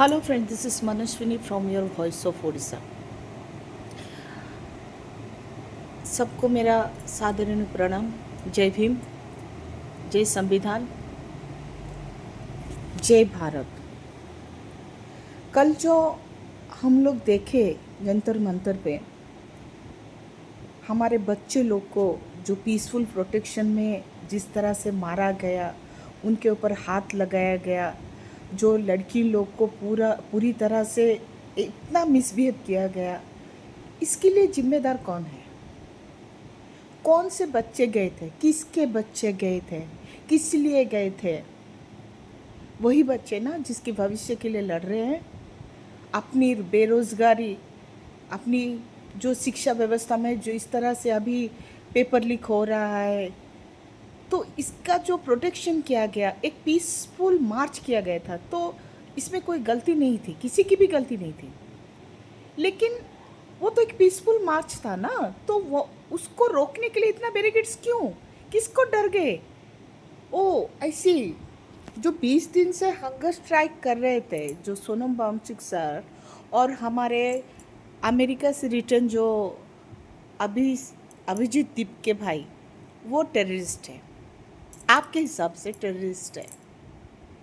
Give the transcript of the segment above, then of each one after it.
Hello friends, this is Manashwini from your Voice of Odisha. सबको मेरा सादर प्रणाम। जय भीम, जय संविधान, जय भारत। कल जो हम लोग देखे जंतर मंतर पे हमारे बच्चे लोग को जो पीसफुल प्रोटेक्शन में जिस तरह से मारा गया, उनके ऊपर हाथ लगाया गया, जो लड़की लोग को पूरी तरह से इतना मिसबिहेव किया गया, इसके लिए जिम्मेदार कौन है? कौन से बच्चे गए थे? किसके बच्चे गए थे? किस लिए गए थे? वही बच्चे ना जिसके भविष्य के लिए लड़ रहे हैं। अपनी बेरोजगारी, अपनी जो शिक्षा व्यवस्था में जो इस तरह से अभी पेपर लीक हो रहा है, तो इसका जो प्रोटेक्शन किया गया, एक पीसफुल मार्च किया गया था, तो इसमें कोई गलती नहीं थी, किसी की भी गलती नहीं थी। लेकिन वो तो एक पीसफुल मार्च था ना, तो वो उसको रोकने के लिए इतना बैरिकेड्स क्यों? किसको डर गए? ओ ऐसी जो 20 दिन से हंगर स्ट्राइक कर रहे थे, जो सोनम वांगचुक सर और हमारे अमेरिका से रिटर्न जो अभिजीत दीप के भाई, वो टेररिस्ट है। आपके हिसाब से टेररिस्ट है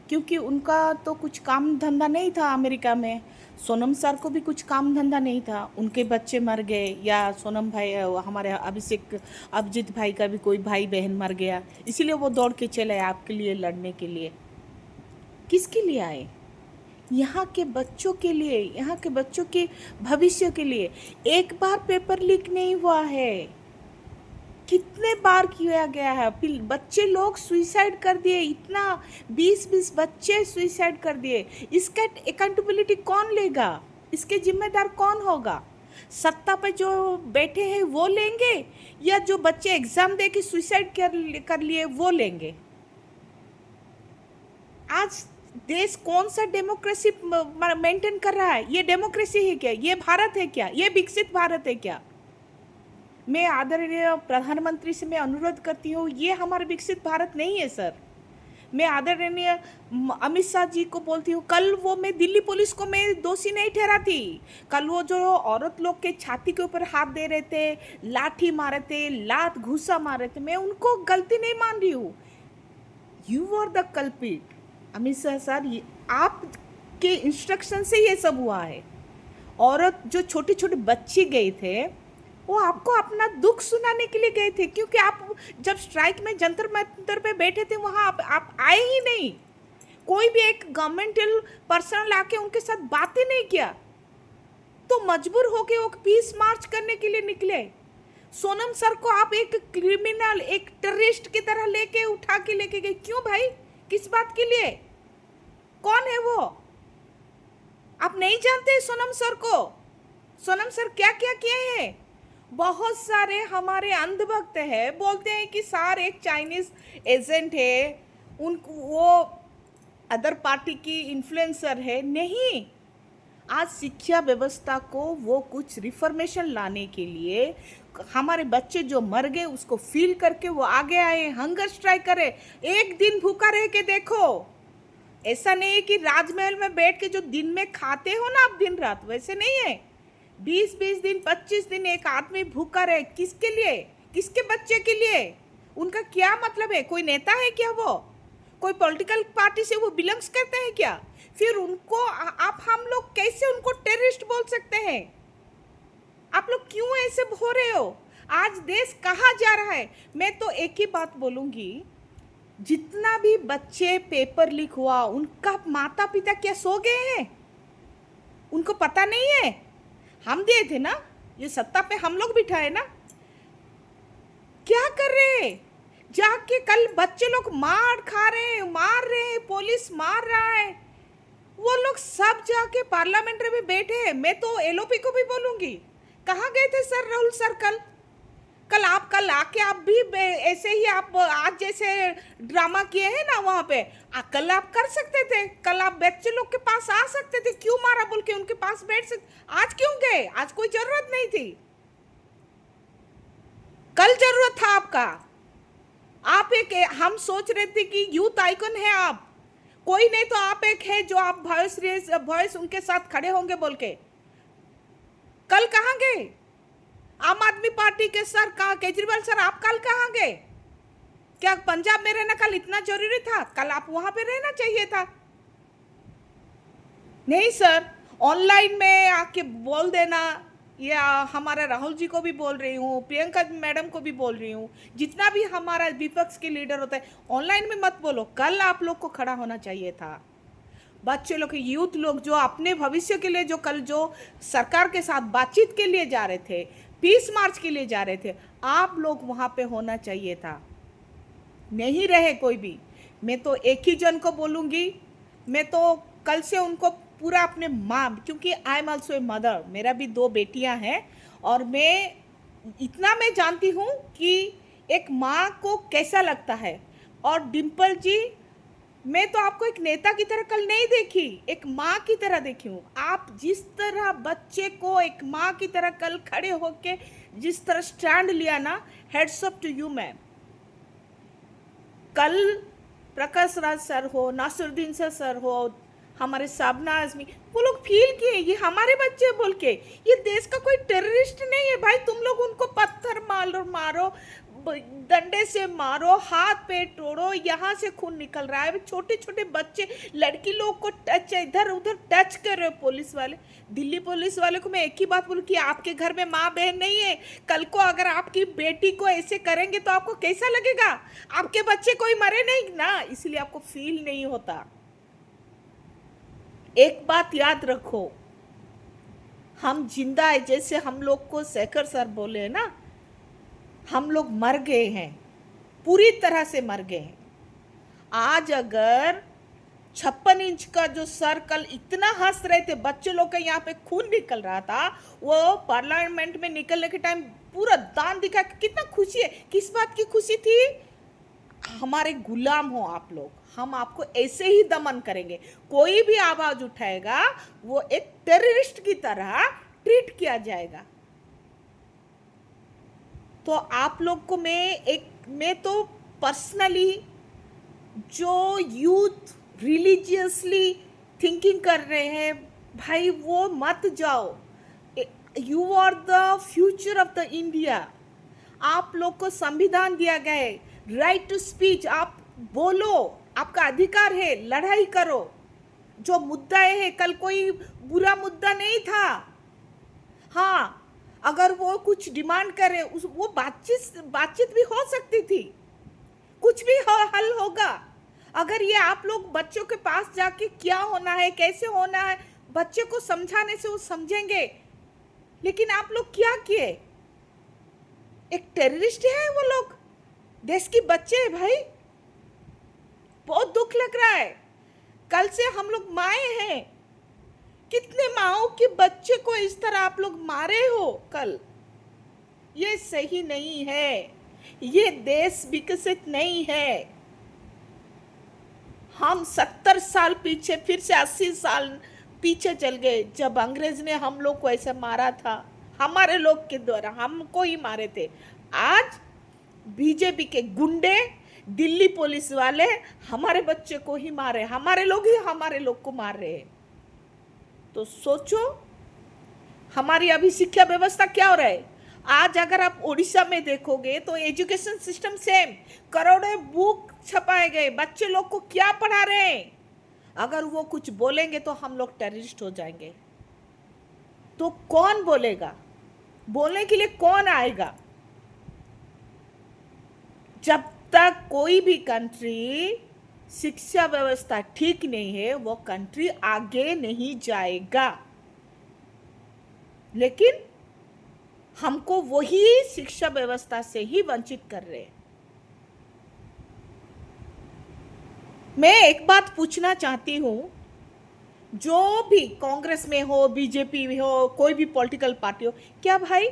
क्योंकि उनका तो कुछ काम धंधा नहीं था अमेरिका में। सोनम सर को भी कुछ काम धंधा नहीं था, उनके बच्चे मर गए, या सोनम भाई हमारे अभिजीत भाई का भी कोई भाई बहन मर गया, इसीलिए वो दौड़ के चले आपके लिए लड़ने के लिए। किसके लिए आए? यहाँ के बच्चों के लिए, यहाँ के बच्चों के भविष्य के लिए। एक बार पेपर लीक नहीं हुआ है, कितने बार किया गया है। फिर बच्चे लोग सुइसाइड कर दिए, इतना 20-20 बच्चे सुइसाइड कर दिए। इसका अकाउंटेबिलिटी कौन लेगा? इसके जिम्मेदार कौन होगा? सत्ता पे जो बैठे हैं वो लेंगे, या जो बच्चे एग्जाम दे के सुइसाइड कर लिए वो लेंगे? आज देश कौन सा डेमोक्रेसी मेंटेन कर रहा है? ये डेमोक्रेसी है क्या? ये भारत है क्या? ये विकसित भारत है क्या? मैं आदरणीय प्रधानमंत्री से मैं अनुरोध करती हूँ, ये हमारा विकसित भारत नहीं है सर। मैं आदरणीय अमित शाह जी को बोलती हूँ, कल वो मैं दिल्ली पुलिस को मैं दोषी नहीं ठहराती। कल वो जो औरत लोग के छाती के ऊपर हाथ दे रहे थे, लाठी मारे थे, लात घूसा मारे थे, मैं उनको गलती नहीं मान रही हूँ। You are the culprit Amit Shah sir, आपके इंस्ट्रक्शन से ये सब हुआ है। औरत जो छोटे छोटे बच्चे गए थे, वो आपको अपना दुख सुनाने के लिए गए थे, क्योंकि आप जब स्ट्राइक में जंतर मंतर पे बैठे थे वहाँ आप आए ही नहीं। कोई भी एक गवर्नमेंटल पर्सन लाके उनके साथ बातें नहीं किया, तो मजबूर होके वो पीस मार्च करने के लिए निकले। सोनम सर को आप एक क्रिमिनल, एक टेररिस्ट की तरह लेके उठा के लेके गए। क्यों भाई? किस बात के लिए? कौन है वो? आप नहीं जानते सोनम सर को? सोनम सर क्या क्या किए हैं? बहुत सारे हमारे अंधभक्त है, बोलते हैं कि सर एक चाइनीज एजेंट है, उनको वो अदर पार्टी की इन्फ्लुएंसर है। नहीं, आज शिक्षा व्यवस्था को वो कुछ रिफॉर्मेशन लाने के लिए हमारे बच्चे जो मर गए उसको फील करके वो आगे आए, हंगर स्ट्राइक करे। एक दिन भूखा रह के देखो। ऐसा नहीं है कि राजमहल में बैठ के जो दिन में खाते हो ना आप दिन रात, वैसे नहीं है। 20-20 दिन, 25 दिन एक आदमी भूखा रहे, किसके लिए? किसके बच्चे के लिए? उनका क्या मतलब है? कोई नेता है क्या? वो कोई पॉलिटिकल पार्टी से वो बिलोंग्स करते हैं क्या? फिर उनको आप हम लोग कैसे उनको टेररिस्ट बोल सकते हैं? आप लोग क्यों ऐसे हो रहे हो? आज देश कहाँ जा रहा है? मैं तो एक ही बात बोलूंगी, जितना भी बच्चे पेपर लीक हुआ, उनका माता पिता क्या सो गए हैं? उनको पता नहीं है? हम दिए थे ना, ये सत्ता पे हम लोग बिठाए ना। क्या कर रहे हैं? जाके कल बच्चे लोग मार खा रहे हैं, मार रहे हैं, पुलिस मार रहा है, वो लोग सब जाके पार्लियामेंट में बैठे हैं। मैं तो एलओपी को भी बोलूंगी, कहाँ गए थे सर राहुल सर? कल आके आप भी ऐसे ही आप आज जैसे ड्रामा किए हैं ना वहां पे, कल आप कर सकते थे। कल आप बच्चे लोग के पास आ सकते थे, क्यों मारा बोल के उनके पास बैठ सकते। आज क्यों गए? आज कोई जरूरत नहीं थी, कल जरूरत था आपका। आप एक हम सोच रहे थे कि यूथ आइकन है आप, कोई नहीं तो आप एक है जो आप वॉइस उनके साथ खड़े होंगे बोल के। कल कहाँ गए आम आदमी पार्टी के सर? कहाँ केजरीवाल सर, आप कल कहाँ गए? क्या पंजाब में रहना कल इतना जरूरी था? कल आप वहां पे रहना चाहिए था। नहीं सर, ऑनलाइन में आके बोल देना, या हमारे राहुल जी को भी बोल रही हूँ, प्रियंका मैडम को भी बोल रही हूँ, जितना भी हमारा विपक्ष के लीडर होता है, ऑनलाइन में मत बोलो। कल आप लोग को खड़ा होना चाहिए था। बच्चे लोग, यूथ लोग जो अपने भविष्य के लिए, जो कल जो सरकार के साथ बातचीत के लिए जा रहे थे, पीस मार्च के लिए जा रहे थे, आप लोग वहाँ पे होना चाहिए था। नहीं रहे कोई भी। मैं तो एक ही जन को बोलूँगी, मैं तो कल से उनको पूरा अपने माँ, क्योंकि I am also a mother, मेरा भी 2 बेटियां हैं, और मैं इतना मैं जानती हूँ कि एक माँ को कैसा लगता है। और डिम्पल जी, मैं तो आपको एक नेता की तरह कल नहीं देखी, एक माँ की तरह देखी हूँ। आप जिस तरह बच्चे को एक माँ की तरह कल खड़े होके जिस तरह स्टैंड लिया ना, heads up to you ma'am. कल प्रकाश राज सर हो, नासिरुद्दीन सर हो, हमारे साबना आजमी, वो लोग फील किए ये हमारे बच्चे बोल के। ये देश का कोई टेररिस्ट नहीं है भाई। तुम लोग उनको पत्थर मारो, डंडे से मारो, हाथ पे तोड़ो, यहाँ से खून निकल रहा है। छोटे छोटे बच्चे, लड़की लोग को टच, इधर उधर टच कर रहे हो पुलिस वाले। दिल्ली पुलिस वाले को मैं एक ही बात बोलूँ कि आपके घर में माँ बहन नहीं है। कल को अगर आपकी बेटी को ऐसे करेंगे तो आपको कैसा लगेगा? आपके बच्चे कोई मरे नहीं ना, इसलिए आपको फील नहीं होता। एक बात याद रखो, हम जिंदा है, जैसे हम लोग को शेखर सर बोले हैं ना, हम लोग मर गए हैं, पूरी तरह से मर गए हैं। आज अगर 56 इंच का जो सर कल इतना हंस रहे थे, बच्चे लोग का यहाँ पे खून निकल रहा था, वो पार्लियामेंट में निकलने के टाइम पूरा दान दिखा, कितना खुशी है। किस बात की खुशी थी? हमारे गुलाम हो आप लोग, हम आपको ऐसे ही दमन करेंगे। कोई भी आवाज उठाएगा वो एक टेररिस्ट की तरह ट्रीट किया जाएगा। तो आप लोग को मैं तो पर्सनली, जो यूथ रिलीजियसली थिंकिंग कर रहे हैं, भाई वो मत जाओ। You are the future of the India. आप लोग को संविधान दिया गया है, राइट टू स्पीच, आप बोलो, आपका अधिकार है, लड़ाई करो। जो मुद्दा है, कल कोई बुरा मुद्दा नहीं था। हाँ, अगर वो कुछ डिमांड करे, वो बातचीत भी हो सकती थी, कुछ भी हल होगा। अगर ये आप लोग बच्चों के पास जाके क्या होना है, कैसे होना है, बच्चे को समझाने से वो समझेंगे। लेकिन आप लोग क्या किए? एक टेररिस्ट है वो लोग, देश के बच्चे हैं भाई। बहुत दुख लग रहा है। कल से हम लोग माए हैं, कितने माओ के बच्चे को इस तरह आप लोग मारे हो कल। ये सही नहीं है, ये देश विकसित नहीं है। हम 70 साल पीछे, फिर से 80 साल पीछे चल गए, जब अंग्रेज ने हम लोग को ऐसे मारा था, हमारे लोग के द्वारा हमको ही मारे थे। आज बीजेपी के गुंडे, दिल्ली पुलिस वाले हमारे बच्चे को ही मारे, हमारे लोग ही हमारे लोग को मार रहे हैं। तो सोचो हमारी अभी शिक्षा व्यवस्था क्या हो रहा है। आज अगर आप उड़ीसा में देखोगे तो एजुकेशन सिस्टम सेम, करोड़ों बुक छपाए गए, बच्चे लोग को क्या पढ़ा रहे हैं। अगर वो कुछ बोलेंगे तो हम लोग टेररिस्ट हो जाएंगे। तो कौन बोलेगा? बोलने के लिए कौन आएगा? जब तक कोई भी कंट्री शिक्षा व्यवस्था ठीक नहीं है, वो कंट्री आगे नहीं जाएगा। लेकिन हमको वही शिक्षा व्यवस्था से ही वंचित कर रहे हैं। मैं एक बात पूछना चाहती हूं, जो भी कांग्रेस में हो, बीजेपी में हो, कोई भी पॉलिटिकल पार्टी हो, क्या भाई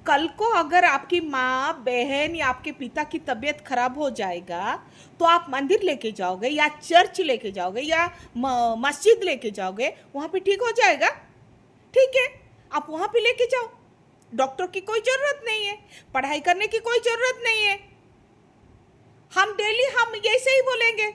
कल को अगर आपकी माँ बहन या आपके पिता की तबीयत खराब हो जाएगा तो आप मंदिर लेके जाओगे या चर्च लेके जाओगे या मस्जिद लेके जाओगे, वहां पे ठीक हो जाएगा? ठीक है, आप वहां पे लेके जाओ। डॉक्टर की कोई जरूरत नहीं है, पढ़ाई करने की कोई जरूरत नहीं है। हम डेली हम ऐसे ही बोलेंगे।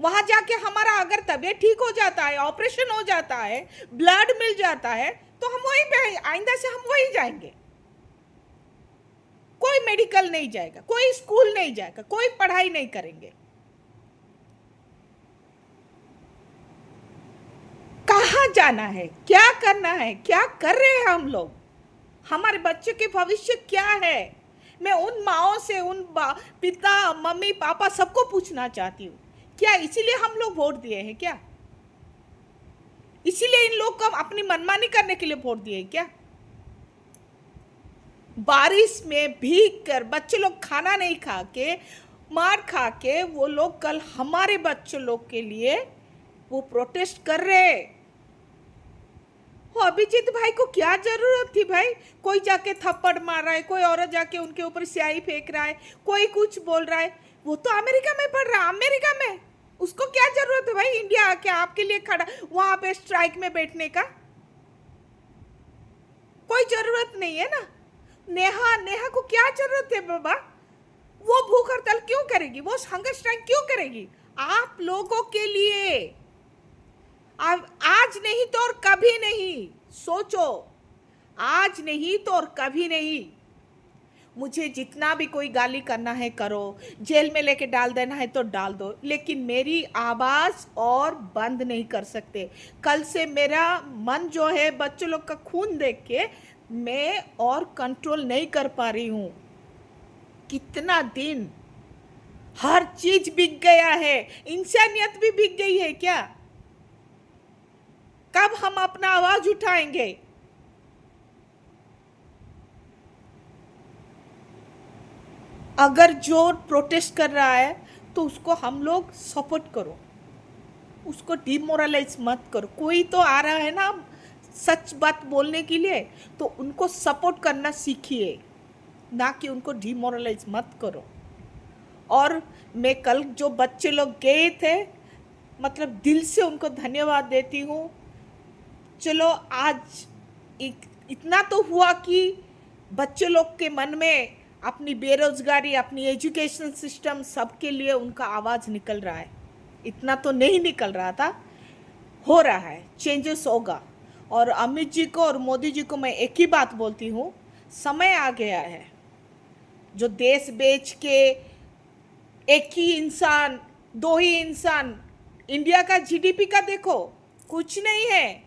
वहां जाके हमारा अगर तबीयत ठीक हो जाता है, ऑपरेशन हो जाता है, ब्लड मिल जाता है, तो हम वहीं पे आइंदा से हम वहीं जाएंगे। कोई मेडिकल नहीं जाएगा, कोई स्कूल नहीं जाएगा, कोई पढ़ाई नहीं करेंगे। कहाँ जाना है, क्या करना है, क्या कर रहे हैं हम लोग, हमारे बच्चों के भविष्य क्या है? मैं उन माओ से, उन पिता मम्मी पापा सबको पूछना चाहती हूँ, क्या इसीलिए हम लोग वोट दिए हैं क्या? इसीलिए इन लोग को अपनी मनमानी करने के लिए वोट दिए क्या? बारिश में भीग कर बच्चे लोग खाना नहीं खा के, मार खा के, वो लोग कल हमारे बच्चे लोग के लिए वो प्रोटेस्ट कर रहे। वो अभिजीत भाई को क्या जरूरत थी भाई? कोई जाके थप्पड़ मार रहा है, कोई औरत जाके उनके ऊपर स्याही फेंक रहा है, कोई कुछ बोल रहा है। वो तो अमेरिका में पढ़ रहा, अमेरिका में, उसको क्या जरूरत है भाई इंडिया आके आपके लिए खड़ा वहां पे स्ट्राइक में बैठने का? कोई जरूरत नहीं है ना। नेहा नेहा को क्या जरूरत है बाबा? वो भूख हड़ताल क्यों करेगी, वो हंगर स्ट्राइक क्यों करेगी? आप लोगों के लिए। आज नहीं तो और कभी नहीं, सोचो, आज नहीं तो और कभी नहीं। मुझे जितना भी कोई गाली करना है करो, जेल में लेके डाल देना है तो डाल दो, लेकिन मेरी आवाज और बंद नहीं कर सकते। कल से मेरा मन जो है बच्चों लोग का खून देख के मैं और कंट्रोल नहीं कर पा रही हूं। कितना दिन हर चीज बिक गया है, इंसानियत भी बिक गई है क्या? कब हम अपना आवाज उठाएंगे? अगर जो प्रोटेस्ट कर रहा है तो उसको हम लोग सपोर्ट करो, उसको डिमोरलाइज मत करो। कोई तो आ रहा है ना सच बात बोलने के लिए, तो उनको सपोर्ट करना सीखिए, ना कि उनको डिमोरलाइज मत करो। और मैं कल जो बच्चे लोग गए थे, मतलब दिल से उनको धन्यवाद देती हूँ। चलो आज इतना तो हुआ कि बच्चे लोग के मन में अपनी बेरोजगारी, अपनी एजुकेशन सिस्टम, सबके लिए उनका आवाज़ निकल रहा है। इतना तो नहीं निकल रहा था, हो रहा है, चेंजेस होगा। और अमित जी को और मोदी जी को मैं एक ही बात बोलती हूँ, समय आ गया है। जो देश बेच के एक ही इंसान, दो ही इंसान, इंडिया का जीडीपी का देखो, कुछ नहीं है।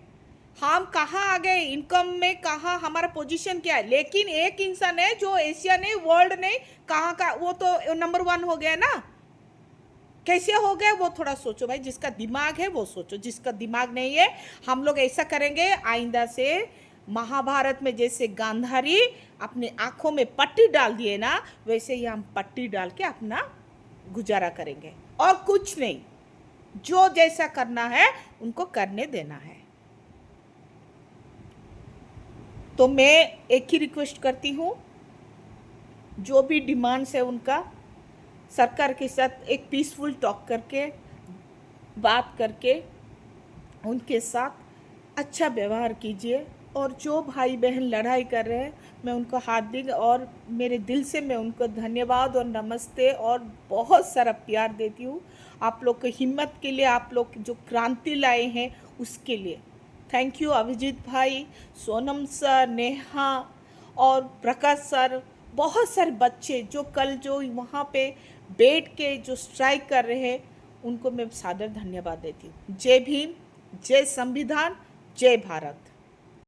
हम कहाँ आ गए इनकम में, कहाँ हमारा पोजीशन क्या है? लेकिन एक इंसान है जो एशिया नहीं, वर्ल्ड नहीं, कहाँ का, वो तो नंबर 1 हो गया ना। कैसे हो गया वो थोड़ा सोचो भाई, जिसका दिमाग है वो सोचो, जिसका दिमाग नहीं है। हम लोग ऐसा करेंगे आइंदा से, महाभारत में जैसे गांधारी अपनी आंखों में पट्टी डाल दिए ना, वैसे ही हम पट्टी डाल के अपना गुजारा करेंगे, और कुछ नहीं। जो जैसा करना है उनको करने देना है। तो मैं एक ही रिक्वेस्ट करती हूँ, जो भी डिमांड्स है उनका सरकार के साथ एक पीसफुल टॉक करके, बात करके उनके साथ अच्छा व्यवहार कीजिए। और जो भाई बहन लड़ाई कर रहे हैं, मैं उनको हार्दिक और मेरे दिल से मैं उनको धन्यवाद और नमस्ते और बहुत सारा प्यार देती हूँ। आप लोग की हिम्मत के लिए, आप लोग जो क्रांति लाए हैं उसके लिए थैंक यू। अभिजीत भाई, सोनम सर, नेहा और प्रकाश सर, बहुत सारे बच्चे जो कल जो वहाँ पे बैठ के जो स्ट्राइक कर रहे हैं, उनको मैं सादर धन्यवाद देती हूँ। जय भीम, जय संविधान, जय भारत।